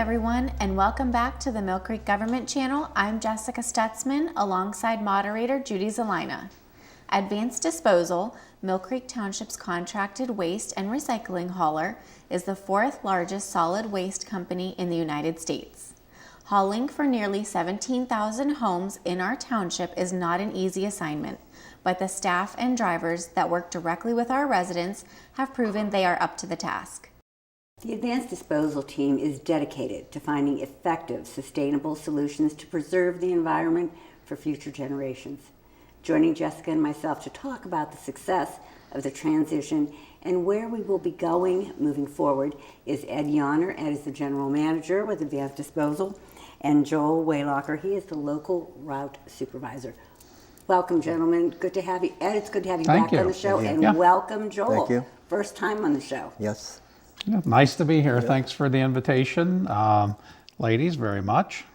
everyone, and welcome back to the Millcreek Government Channel. I'm Jessica Stutzman, alongside moderator Judy Zelina. Advanced Disposal, Millcreek Township's contracted waste and recycling hauler, is the fourth largest solid waste company in the United States. Hauling for nearly 17,000 homes in our township is not an easy assignment, but the staff and drivers that work directly with our residents have proven they are up to the task. The Advanced Disposal team is dedicated to finding effective, sustainable solutions to preserve the environment for future generations. Joining Jessica and myself to talk about the success of the transition and where we will be going moving forward is Ed Yonner. Ed is the General Manager with Advanced Disposal, and Joel Waylocker. He is the Local Route Supervisor. Welcome, gentlemen. Good to have you. Ed, it's good to have you back on the show. And welcome, Joel. Thank you. First time on the show. Yes. Yeah, nice to be here. Yeah. Thanks for the invitation, ladies, very much.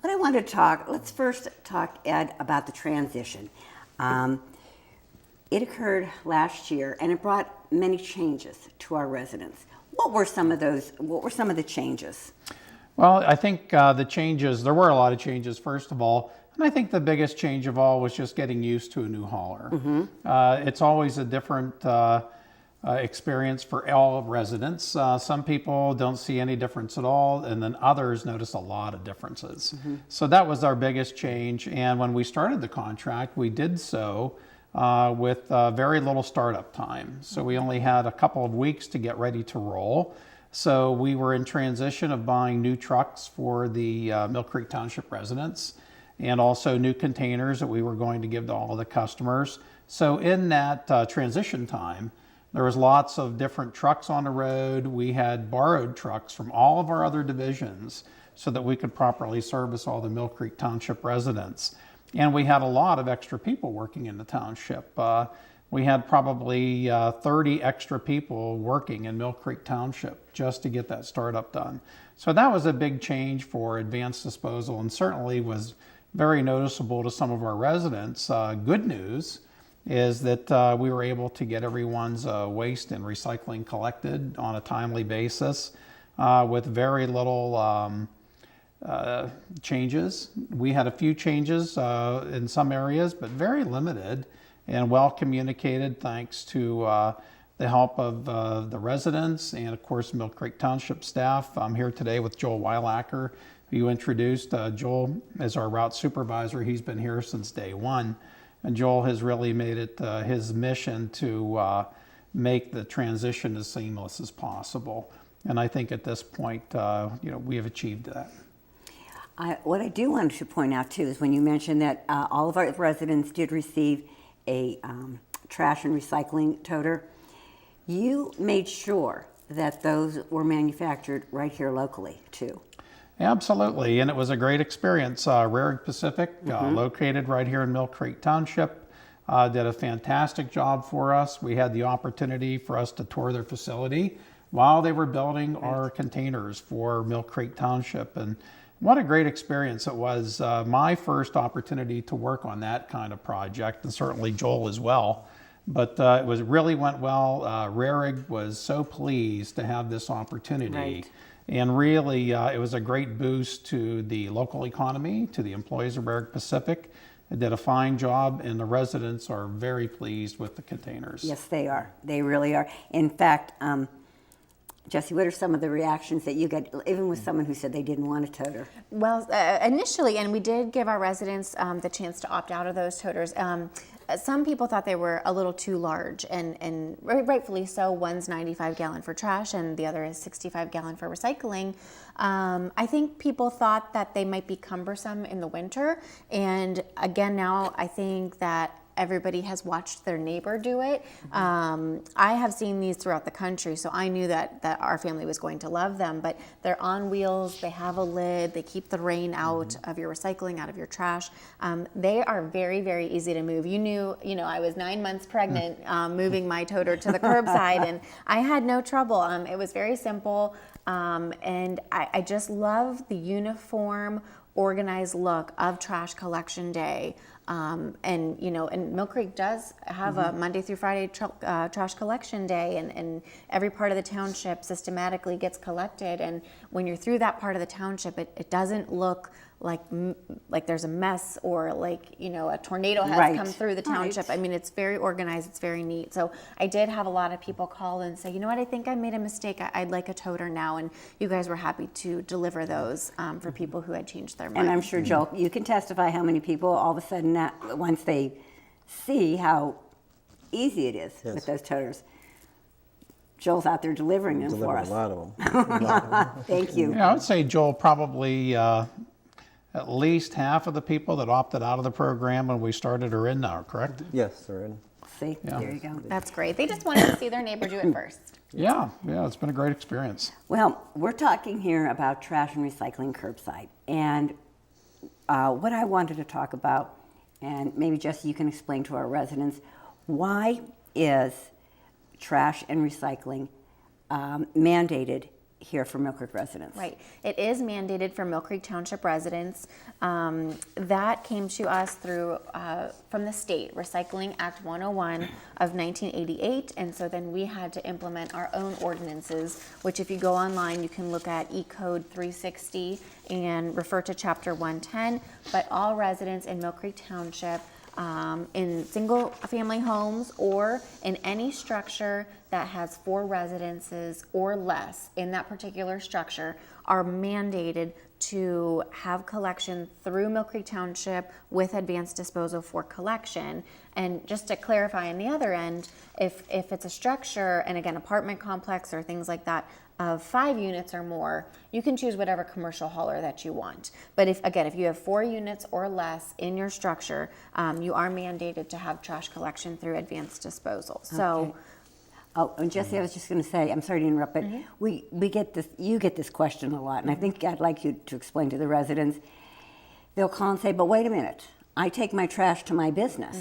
What I want to talk, let's first talk, Ed, about the transition. It occurred last year, and it brought many changes to our residents. What were some of the changes? Well, I think the changes, there were a lot of changes, first of all, and I think the biggest change of all was just getting used to a new hauler. Mm-hmm. It's always a different experience for all residents. Some people don't see any difference at all, and then others notice a lot of differences. Mm-hmm. So that was our biggest change, and when we started the contract, we did so with very little startup time. So we only had a couple of weeks to get ready to roll. So we were in transition of buying new trucks for the Millcreek Township residents, and also new containers that we were going to give to all of the customers. So in that transition time, there was lots of different trucks on the road. We had borrowed trucks from all of our other divisions so that we could properly service all the Millcreek Township residents. And we had a lot of extra people working in the township. We had probably 30 extra people working in Millcreek Township just to get that startup done. So that was a big change for Advanced Disposal, and certainly was very noticeable to some of our residents. Good news is that we were able to get everyone's waste and recycling collected on a timely basis with very little changes. We had a few changes in some areas, but very limited and well communicated, thanks to the help of the residents and, of course, Millcreek Township staff. I'm here today with Joel Waylocker, who you introduced. Joel is our route supervisor. He's been here since day one. And Joel has really made it his mission to make the transition as seamless as possible. And I think at this point, we have achieved that. What I do want to point out too is when you mentioned that all of our residents did receive a trash and recycling toter, you made sure that those were manufactured right here locally too. Absolutely, and it was a great experience. Rarig Pacific, located right here in Millcreek Township, did a fantastic job for us. We had the opportunity for us to tour their facility while they were building our containers for Millcreek Township, and what a great experience it was. My first opportunity to work on that kind of project, and certainly Joel as well. But it really went well. Rarig was so pleased to have this opportunity. Right. And really, it was a great boost to the local economy, to the employees of Rarig Pacific. They did a fine job, and the residents are very pleased with the containers. Yes, they are. They really are. In fact, Jesse, what are some of the reactions that you get, even with someone who said they didn't want a toter? Well, initially, and we did give our residents the chance to opt out of those toters. Some people thought they were a little too large, and rightfully so. One's 95-gallon for trash, and the other is 65-gallon for recycling. I think people thought that they might be cumbersome in the winter, and again, now I think that everybody has watched their neighbor do it. I have seen these throughout the country, so I knew that our family was going to love them, but they're on wheels, they have a lid, they keep the rain out of your recycling, out of your trash. They are very, very easy to move. You know, I was 9 months pregnant moving my toter to the curbside, and I had no trouble. It was very simple, and I just love the uniform, organized look of trash collection day. And and Millcreek does have a Monday through Friday trash collection day, and every part of the township systematically gets collected. And when you're through that part of the township, it doesn't look like there's a mess, or like a tornado has come through the township. I mean, it's very organized, it's very neat. So I did have a lot of people call and say, you know what, I think I made a mistake, I'd like a toter now, and you guys were happy to deliver those for people who had changed their mind. And I'm sure, Joel, you can testify how many people all of a sudden, once they see how easy it is with those toters, Joel's out there delivering them for us. A lot of them. Thank you. Yeah, I would say, Joel, probably at least half of the people that opted out of the program when we started are in now, correct? Yes, they're in. See, there you go. That's great. They just wanted to see their neighbor do it first. Yeah, it's been a great experience. Well, we're talking here about trash and recycling curbside. And what I wanted to talk about, and maybe Jesse, you can explain to our residents, why is trash and recycling mandated here for Millcreek residents? Right. It is mandated for Millcreek Township residents. That came to us through from the state, Recycling Act 101 of 1988. And so then we had to implement our own ordinances, which if you go online, you can look at E-Code 360 and refer to Chapter 110. But all residents in Millcreek Township, in single family homes or in any structure that has 4 residences or less in that particular structure, are mandated to have collection through Millcreek Township with advanced disposal for collection. And just to clarify on the other end, if it's a structure, and again, apartment complex or things like that, of 5 units or more, you can choose whatever commercial hauler that you want. But if you have 4 units or less in your structure, you are mandated to have trash collection through advanced disposal. So. Oh, and Jesse, I was just going to say, I'm sorry to interrupt, but we get this. You get this question a lot, and I think I'd like you to explain to the residents. They'll call and say, "But wait a minute, I take my trash to my business."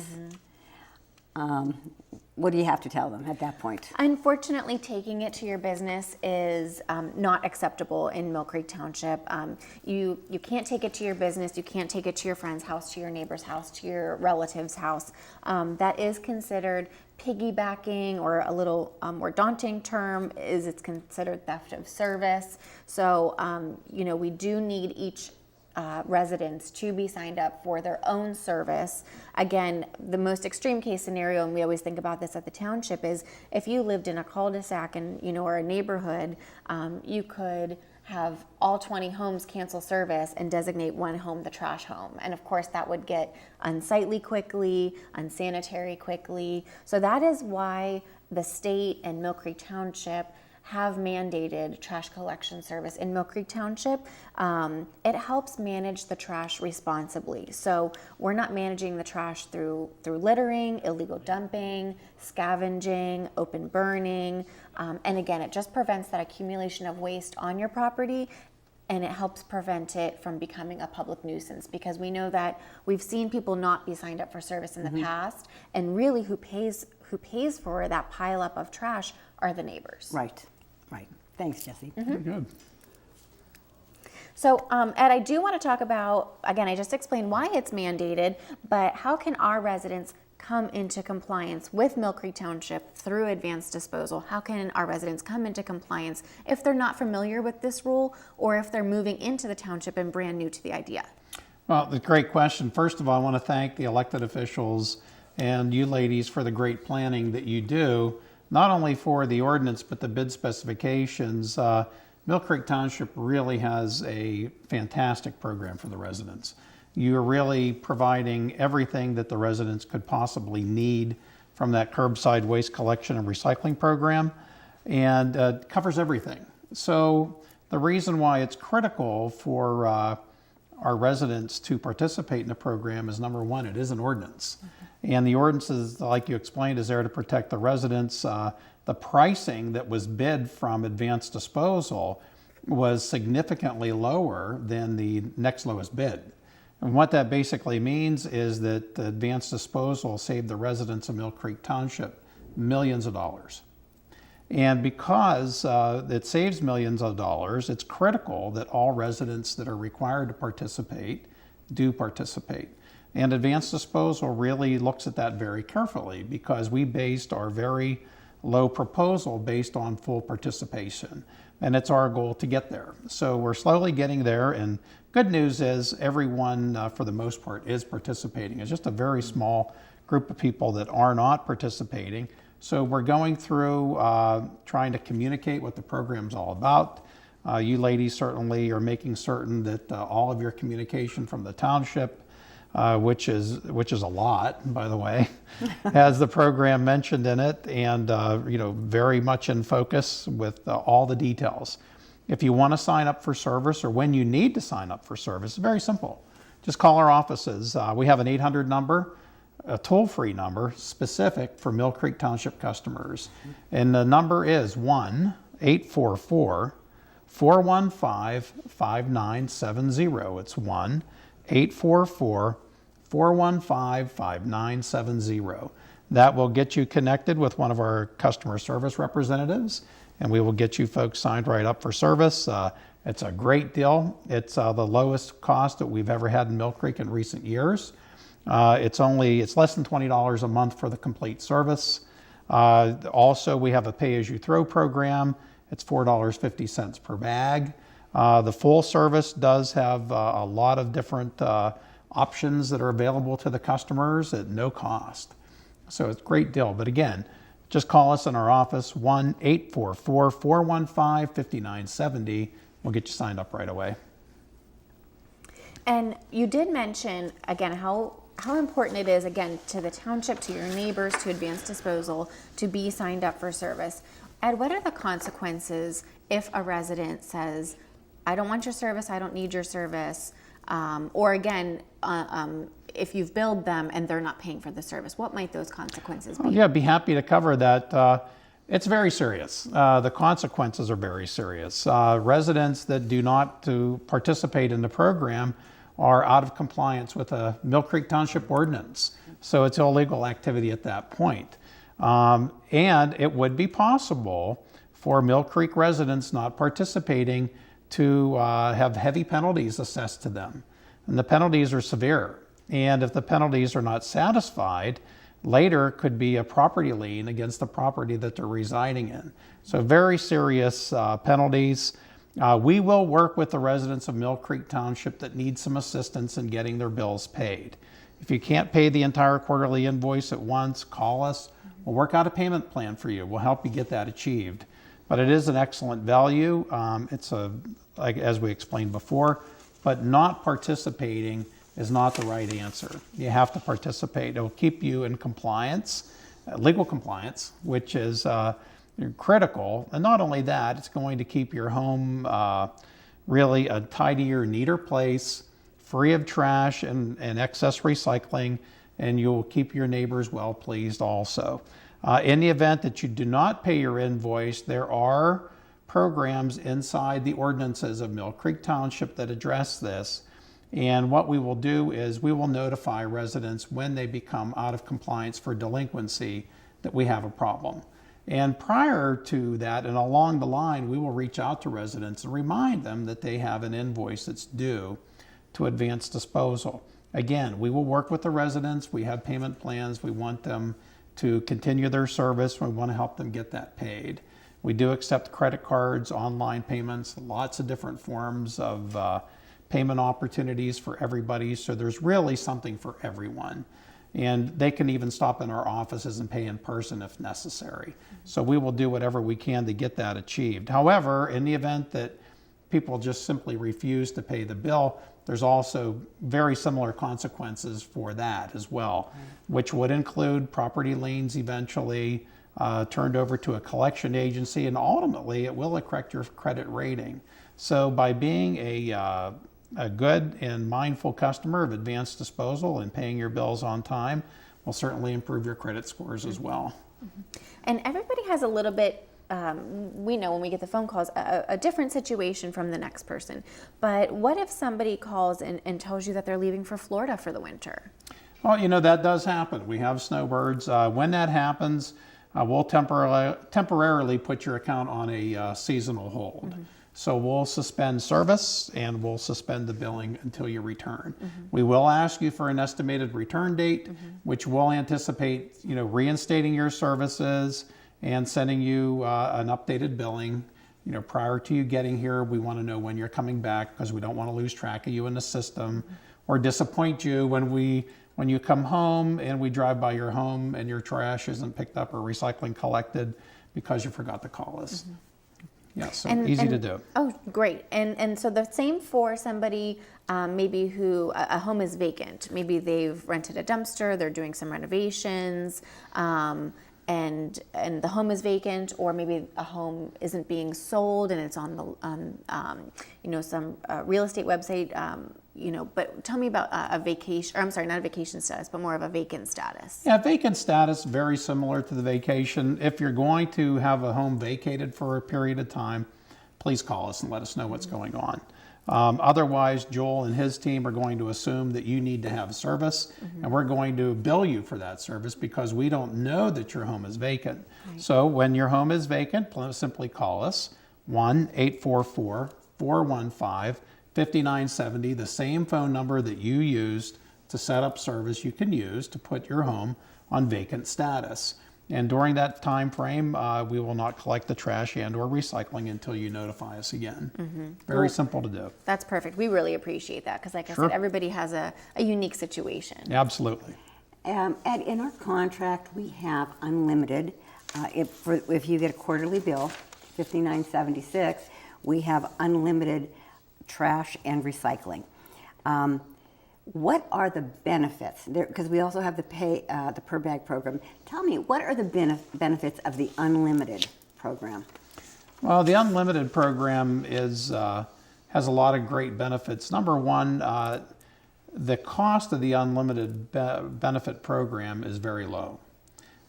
What do you have to tell them at that point? Unfortunately, taking it to your business is not acceptable in Millcreek Township. You can't take it to your business. You can't take it to your friend's house, to your neighbor's house, to your relative's house. That is considered piggybacking, or a little more daunting term is it's considered theft of service. So, we do need each residents to be signed up for their own service. Again, the most extreme case scenario, and we always think about this at the township, is if you lived in a cul-de-sac and or a neighborhood, you could have all 20 homes cancel service and designate one home the trash home. And of course that would get unsightly quickly, unsanitary quickly. So that is why the state and Millcreek Township have mandated trash collection service in Millcreek Township. It helps manage the trash responsibly. So we're not managing the trash through littering, illegal dumping, scavenging, open burning. And again, it just prevents that accumulation of waste on your property, and it helps prevent it from becoming a public nuisance, because we know that we've seen people not be signed up for service in the past, and really who pays for that pile up of trash are the neighbors. Right. Thanks, Jesse. Very good. So, Ed, I do want to talk about, again, I just explained why it's mandated, but how can our residents come into compliance with Millcreek Township through advanced disposal? How can our residents come into compliance if they're not familiar with this rule, or if they're moving into the township and brand new to the idea? Well, that's a great question. First of all, I want to thank the elected officials and you ladies for the great planning that you do, not only for the ordinance, but the bid specifications. Millcreek Township really has a fantastic program for the residents. You're really providing everything that the residents could possibly need from that curbside waste collection and recycling program, and covers everything. So the reason why it's critical for our residents to participate in the program is, number one, it is an ordinance. And the ordinance is, like you explained, is there to protect the residents. The pricing that was bid from advanced disposal was significantly lower than the next lowest bid. And what that basically means is that the advanced disposal saved the residents of Millcreek Township millions of dollars. And because it saves millions of dollars, it's critical that all residents that are required to participate do participate. And Advanced Disposal really looks at that very carefully because we based our very low proposal based on full participation. And it's our goal to get there. So we're slowly getting there, and good news is everyone, for the most part, is participating. It's just a very small group of people that are not participating. So we're going through trying to communicate what the program's all about. You ladies certainly are making certain that all of your communication from the township, which is a lot, by the way, has the program mentioned in it, and very much in focus with all the details. If you want to sign up for service, or when you need to sign up for service, it's very simple. Just call our offices. We have an 800 number, a toll-free number specific for Millcreek Township customers, and the number is 1-844-415-5970. It's 1-844-415-5970. That will get you connected with one of our customer service representatives, and we will get you folks signed right up for service. It's a great deal. It's the lowest cost that we've ever had in Millcreek in recent years. It's less than $20 a month for the complete service. Also, we have a pay-as-you-throw program. It's $4.50 per bag. The full service does have a lot of different options that are available to the customers at no cost. So it's a great deal. But again, just call us in our office, 1-844-415-5970. We'll get you signed up right away. And you did mention, again, how important it is, again, to the township, to your neighbors, to Advanced Disposal, to be signed up for service. Ed, what are the consequences if a resident says, I don't want your service, I don't need your service, or again, if you've billed them and they're not paying for the service, what might those consequences be? Yeah, I'd be happy to cover that. It's very serious. The consequences are very serious. Residents that do not participate in the program are out of compliance with a Millcreek Township ordinance. So it's illegal activity at that point. And it would be possible for Millcreek residents not participating to have heavy penalties assessed to them. And the penalties are severe. And if the penalties are not satisfied, later could be a property lien against the property that they're residing in. So very serious penalties. We will work with the residents of Millcreek Township that need some assistance in getting their bills paid. If you can't pay the entire quarterly invoice at once, call us. We'll work out a payment plan for you. We'll help you get that achieved. But it is an excellent value. It's like as we explained before, but not participating is not the right answer. You have to participate. It will keep you in compliance, legal compliance, which is critical. And not only that, it's going to keep your home really a tidier, neater place, free of trash and excess recycling, and you'll keep your neighbors well pleased also. In the event that you do not pay your invoice, there are programs inside the ordinances of Millcreek Township that address this. And what we will do is we will notify residents when they become out of compliance for delinquency that we have a problem. And prior to that and along the line, we will reach out to residents and remind them that they have an invoice that's due to Advanced Disposal. Again, we will work with the residents. We have payment plans. We want them to continue their service. We want to help them get that paid. We do accept credit cards, online payments, lots of different forms of payment opportunities for everybody. So there's really something for everyone. And they can even stop in our offices and pay in person if necessary. So we will do whatever we can to get that achieved. However, in the event that people just simply refuse to pay the bill, there's also very similar consequences for that as well, which would include property liens eventually turned over to a collection agency, and ultimately it will affect your credit rating. So by being a good and mindful customer of Advanced Disposal and paying your bills on time will certainly improve your credit scores as well. And everybody has a little bit, we know when we get the phone calls, a different situation from the next person. But what if somebody calls and tells you that they're leaving for Florida for the winter? Well, that does happen. We have snowbirds. When that happens, we'll temporarily put your account on a seasonal hold. So we'll suspend service and we'll suspend the billing until you return. We will ask you for an estimated return date, which will anticipate, reinstating your services and sending you an updated billing. Prior to you getting here, we want to know when you're coming back because we don't want to lose track of you in the system or disappoint you when you come home and we drive by your home and your trash isn't picked up or recycling collected because you forgot to call us. Yeah, so easy to do. Oh, great. And so the same for somebody maybe who a home is vacant. Maybe they've rented a dumpster, they're doing some renovations, and the home is vacant, or maybe a home isn't being sold and it's on the some real estate website. But tell me about a vacation, or I'm sorry, not a vacation status, but more of a vacant status. Yeah, vacant status, very similar to the vacation. If you're going to have a home vacated for a period of time, please call us and let us know what's going on. Otherwise, Joel and his team are going to assume that you need to have service, and we're going to bill you for that service because we don't know that your home is vacant. Right. So when your home is vacant, simply call us, 1-844-415-5970, the same phone number that you used to set up service you can use to put your home on vacant status. And during that time frame, we will not collect the trash and or recycling until you notify us again. Very simple to do. That's perfect. We really appreciate that because, like I said, everybody has a unique situation. Absolutely. And in our contract, we have unlimited. If you get a quarterly bill, $59.76, we have unlimited trash and recycling. What are the benefits? Because we also have the per bag program. Tell me, what are the benefits of the unlimited program? Well, the unlimited program has a lot of great benefits. Number one, the cost of the unlimited benefit program is very low,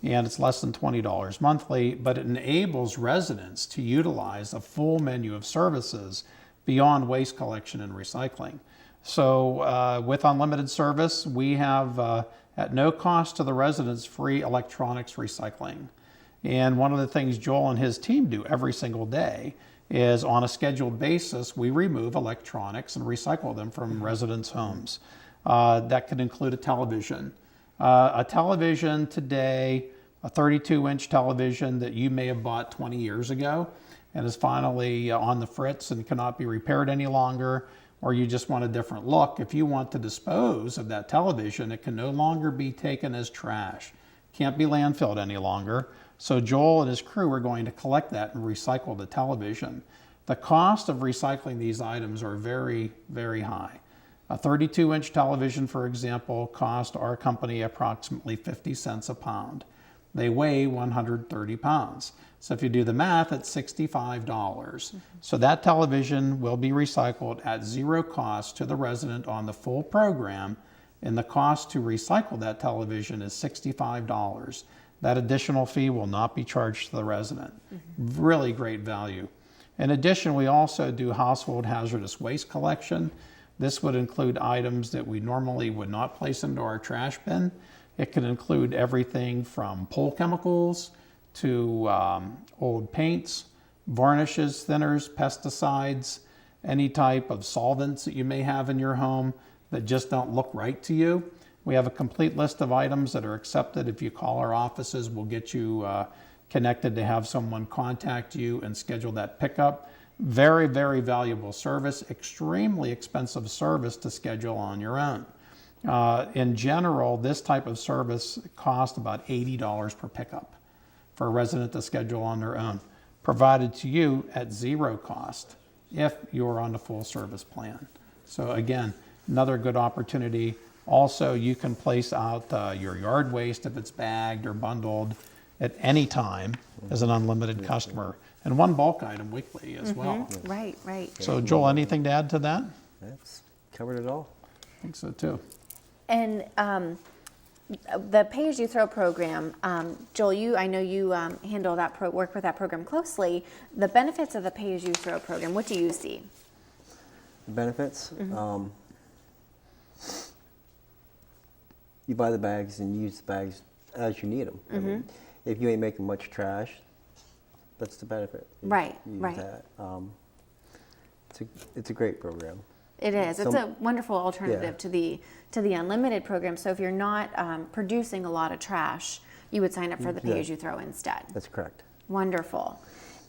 and it's less than $20 monthly, but it enables residents to utilize a full menu of services beyond waste collection and recycling. So with unlimited service, we have, at no cost to the residents, free electronics recycling. And one of the things Joel and his team do every single day is, on a scheduled basis, we remove electronics and recycle them from residents' homes. That could include a television. A television today, a 32-inch television that you may have bought 20 years ago and is finally on the fritz and cannot be repaired any longer, or you just want a different look. If you want to dispose of that television, it can no longer be taken as trash. Can't be landfilled any longer. So Joel and his crew are going to collect that and recycle the television. The cost of recycling these items are very, very high. A 32-inch television, for example, cost our company approximately 50 cents a pound. They weigh 130 pounds. So if you do the math, it's $65. So that television will be recycled at zero cost to the resident on the full program, and the cost to recycle that television is $65. That additional fee will not be charged to the resident. Really great value. In addition, we also do household hazardous waste collection. This would include items that we normally would not place into our trash bin. It could include everything from pole chemicals to old paints, varnishes, thinners, pesticides, any type of solvents that you may have in your home that just don't look right to you. We have a complete list of items that are accepted. If you call our offices, we'll get you connected to have someone contact you and schedule that pickup. Very, very valuable service, extremely expensive service to schedule on your own. In general, this type of service costs about $80 per pickup for a resident to schedule on their own, provided to you at zero cost if you're on the full service plan. So again, another good opportunity. Also, you can place out your yard waste if it's bagged or bundled at any time as an unlimited customer, and one bulk item weekly as well. Right, right. So Joel, anything to add to that? That's covered it all. I think so too. And the pay-as-you-throw program, Joel, I know you handle that work with that program closely. The benefits of the pay-as-you-throw program, what do you see? The benefits? You buy the bags and use the bags as you need them. I mean, if you ain't making much trash, that's the benefit. Right, You use right. that. It's a great program. It is. It's So- a wonderful alternative Yeah. to the unlimited program. So if you're not producing a lot of trash, you would sign up for the Yeah. pay-as-you-throw instead. That's correct. Wonderful.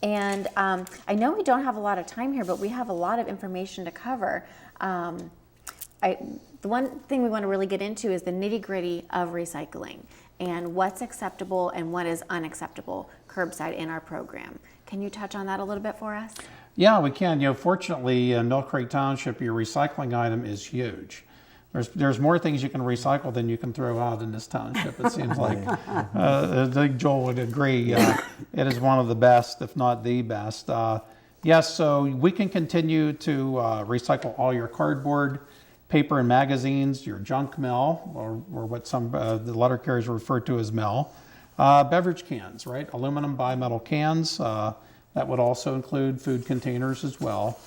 And I know we don't have a lot of time here, but we have a lot of information to cover. The one thing we want to really get into is the nitty-gritty of recycling and what's acceptable and what is unacceptable curbside in our program. Can you touch on that a little bit for us? Yeah, we can. Fortunately, in Millcreek Township, your recycling item is huge. There's more things you can recycle than you can throw out in this township, it seems like. I think Joel would agree. It is one of the best, if not the best. Yes, so we can continue to recycle all your cardboard, paper and magazines, your junk mail, or what some the letter carriers refer to as mail. Beverage cans, right? Aluminum bimetal cans. That would also include food containers as well.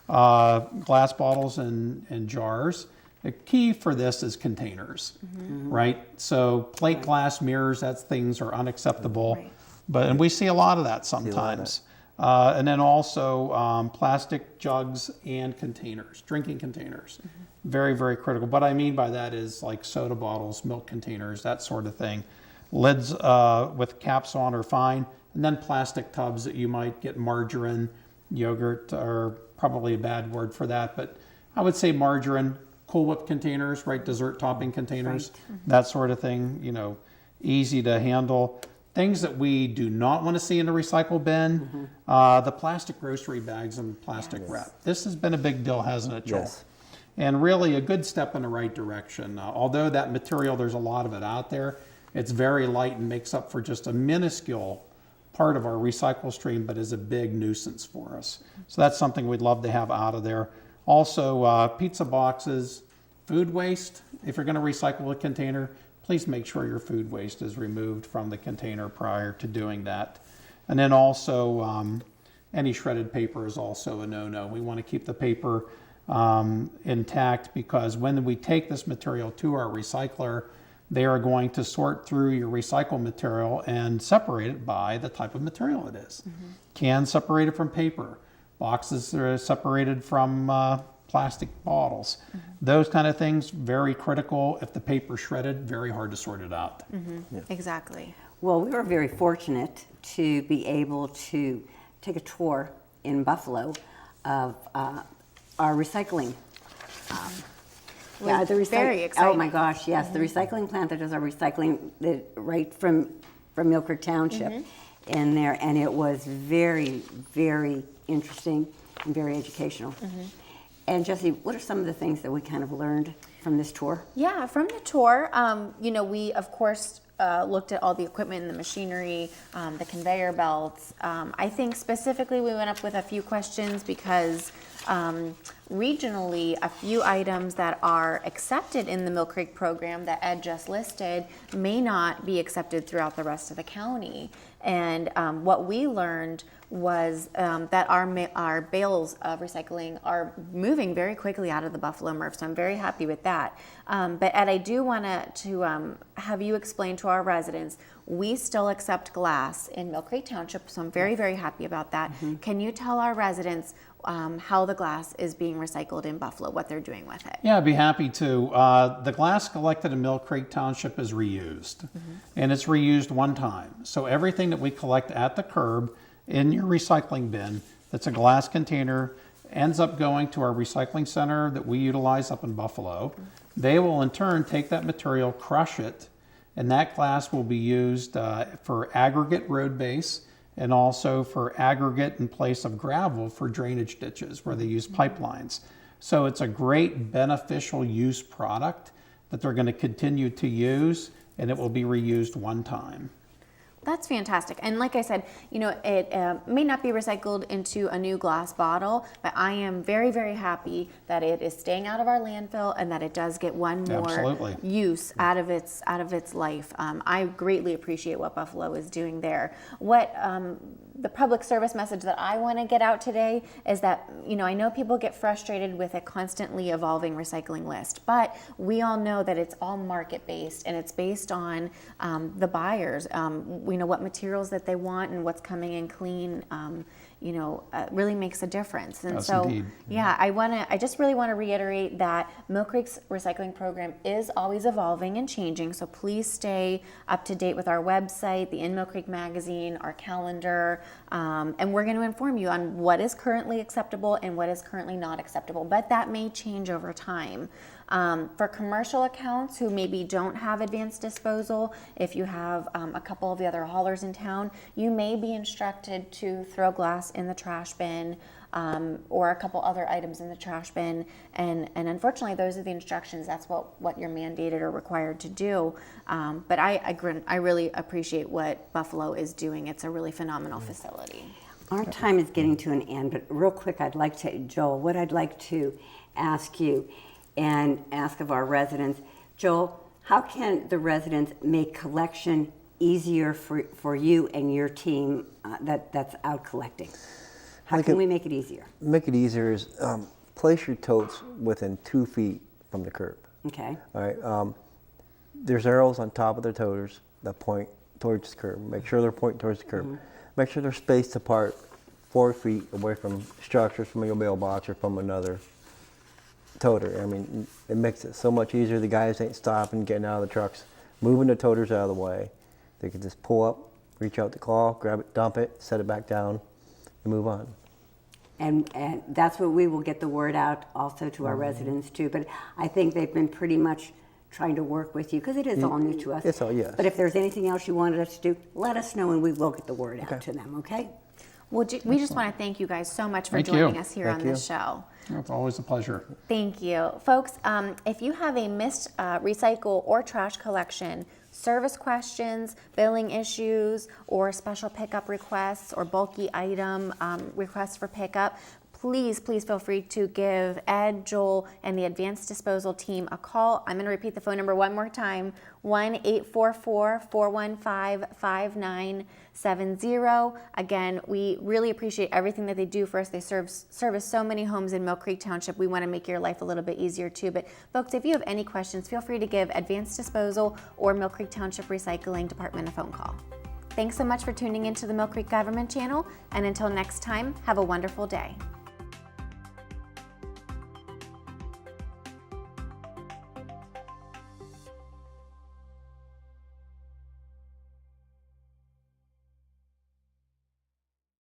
Glass bottles and jars. The key for this is containers, right? So plate glass mirrors, that's things are unacceptable. Right. And we see a lot of that sometimes. And then also plastic jugs and containers, drinking containers. Very, very critical. What I mean by that is like soda bottles, milk containers, that sort of thing. Lids with caps on are fine. And then plastic tubs that you might get margarine, yogurt, are probably a bad word for that. But I would say margarine, Cool Whip containers, right? Dessert topping containers, that sort of thing, easy to handle. Things that we do not want to see in the recycle bin, the plastic grocery bags and plastic wrap. This has been a big deal, hasn't it, Joel? Yes. And really a good step in the right direction. Although that material, there's a lot of it out there, it's very light and makes up for just a minuscule part of our recycle stream, but is a big nuisance for us. So that's something we'd love to have out of there. Also, pizza boxes, food waste. If you're going to recycle a container, please make sure your food waste is removed from the container prior to doing that. And then also, any shredded paper is also a no-no. We want to keep the paper intact because when we take this material to our recycler, they are going to sort through your recycled material and separate it by the type of material it is. Cans separated from paper. Boxes are separated from plastic bottles. Those kind of things, very critical. If the paper's shredded, very hard to sort it out. Exactly. Well, we were very fortunate to be able to take a tour in Buffalo of our recycling. Was very exciting. Oh my gosh, yes, the recycling plant that does our recycling right from Millcreek Township in there, and it was very, very interesting and very educational. And Jessie, what are some of the things that we kind of learned from this tour? Yeah, from the tour, we of course looked at all the equipment and the machinery, the conveyor belts. I think specifically we went up with a few questions because regionally, a few items that are accepted in the Millcreek program that Ed just listed may not be accepted throughout the rest of the county. And what we learned was that our bales of recycling are moving very quickly out of the Buffalo MRF, so I'm very happy with that. But Ed, I do want to have you explain to our residents, we still accept glass in Millcreek Township, so I'm very, very happy about that. Can you tell our residents how the glass is being recycled in Buffalo, what they're doing with it? Yeah, I'd be happy to. The glass collected in Millcreek Township is reused, and it's reused one time. So everything that we collect at the curb in your recycling bin that's a glass container ends up going to our recycling center that we utilize up in Buffalo. They will in turn take that material, crush it, and that glass will be used for aggregate road base and also for aggregate in place of gravel for drainage ditches where they use pipelines. So it's a great beneficial use product that they're going to continue to use, and it will be reused one time. That's fantastic. And like I said, it may not be recycled into a new glass bottle, but I am very, very happy that it is staying out of our landfill and that it does get one more Absolutely. use out of its life. I greatly appreciate what Buffalo is doing there. What the public service message that I want to get out today is that, I know people get frustrated with a constantly evolving recycling list, but we all know that it's all market-based and it's based on the buyers. We know what materials that they want and what's coming in clean. really makes a difference. And Yes, so, indeed. yeah, I just really want to reiterate that Millcreek's recycling program is always evolving and changing. So please stay up to date with our website, the In Millcreek magazine, our calendar, and we're going to inform you on what is currently acceptable and what is currently not acceptable. But that may change over time. For commercial accounts who maybe don't have advanced disposal, if you have a couple of the other haulers in town, you may be instructed to throw glass in the trash bin or a couple other items in the trash bin. And unfortunately, those are the instructions. That's what you're mandated or required to do. But I really appreciate what Buffalo is doing. It's a really phenomenal facility. Our time is getting to an end, but real quick, Joel, what I'd like to ask you and ask of our residents. Joel, how can the residents make collection easier for you and your team that's out collecting? How can we make it easier? Make it easier is place your totes within 2 feet from the curb. Okay. All right. There's arrows on top of the toters that point towards the curb. Make sure they're pointing towards the curb. Mm-hmm. Make sure they're spaced apart 4 feet away from structures, from your mailbox or from another toter. I mean, it makes it so much easier. The guys ain't stopping, getting out of the trucks, moving the toters out of the way. They can just pull up, reach out the claw, grab it, dump it, set it back down, and move on. And that's what we will get the word out also to our residents too. But I think they've been pretty much trying to work with you because it is all new to us. It's all, yes. But if there's anything else you wanted us to do, let us know and we will get the word out to them, okay? Well, we just want to thank you guys so much for Thank joining you. us here Thank on this show. It's always a pleasure. Thank you. Folks, if you have a missed recycle or trash collection, service questions, billing issues, or special pickup requests or bulky item requests for pickup, please feel free to give Ed, Joel, and the Advanced Disposal team a call. I'm going to repeat the phone number one more time, 1-844-415-5970. Again, we really appreciate everything that they do for us. They service so many homes in Millcreek Township. We want to make your life a little bit easier too. But folks, if you have any questions, feel free to give Advanced Disposal or Millcreek Township Recycling Department a phone call. Thanks so much for tuning into the Millcreek Government Channel, and until next time, have a wonderful day.